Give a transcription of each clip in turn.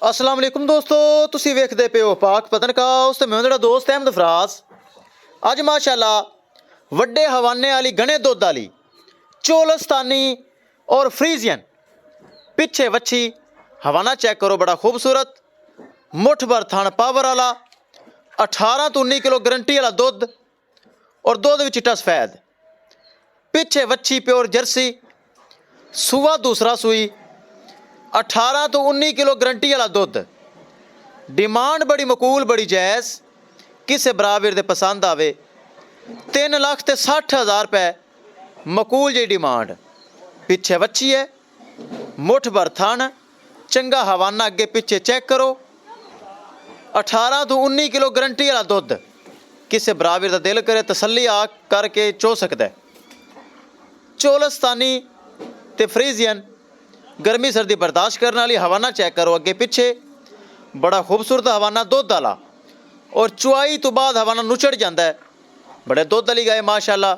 अस्सलाम वालेकुम दोस्तों, तुसी वेखदे पे हो पाक पतनकाउस ते मैं जेहड़ा दोस्त अहमद फराज। अज माशाअल्लाह वड्डे हवाने वाली घने दुध वाली चोलस्तानी और फ्रीजियन पिछे वच्छी हवाना चेक करो, बड़ा खूबसूरत मुठ भर थण पावर वाला 18 तो 19 किलो गारंटी वाला दुध और दुध भी चिट्टा सफेद। पिछे वच्छी प्योर जर्सी, सूआ दूसरा सूई, 18 तो 19 किलो गारंटी वाला दुध। डिमांड बड़ी मकूल बड़ी जायज़, किसे बराबर दे पसंद आवे। 3,60,000 रुपए मकूल जी डिमांड। पिछे वच्छी है, मुठ भर थन, चंगा हवाना अगे पिछे चेक करो। 18 तो 19 किलो गारंटी वाला दुध, किसे बराबर का दिल करे तसल्ली आ करके चो सकता है। चोलस्तानी ते फ्रीजियन गर्मी सर्दी बर्दाश्त करने वाली। हवाना चेक करो अगे पिछे, बड़ा खूबसूरत हवाना दुध वाला, और चुआई तो बाद हवाना नुचड़ जाता है। बड़े दुध वाली गाय माशाअल्लाह।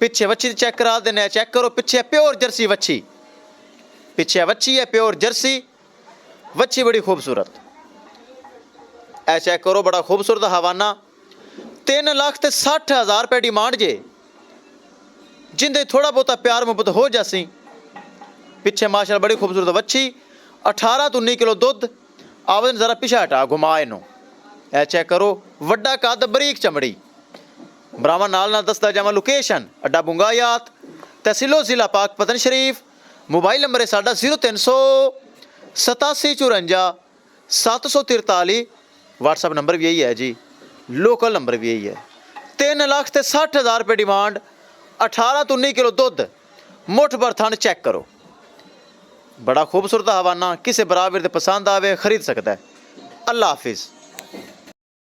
पिछे वच्छी चेक करा देने, चेक करो पिछे प्योर जर्सी वच्छी, पिछे वच्छी है प्योर जर्सी वच्छी, बड़ी खूबसूरत। ऐ चेक करो, बड़ा खूबसूरत हवाना। 3,60,000 रुपये डिमांड जे, जिंदे थोड़ा बहुता प्यार मुहब्बत हो जासी। पिछे माशाअल्लाह बड़ी खूबसूरत वच्छी, 18 तो 19 किलो दुध। आवेदन जरा पिछा हटा घुमा इनू। ऐ चेक करो, वड्डा कद बरीक चमड़ी। ब्राह्मण नाल दसदा जावा लोकेशन अड्डा बुंगायात, तहसीलो जिला पाक पतन शरीफ। मोबाइल नंबर है साडा 0387 54 743। व्हाट्सअप नंबर भी यही है जी, लोकल नंबर भी यही है। 3,60,000 रुपये डिमांड, 18 तो 19 किलो दुध, मुठ भर थन चेक करो। बड़ा खूबसूरत हवाना, किसे बराबर दे पसंद आवे खरीद सकता है। अल्लाह हाफिज़।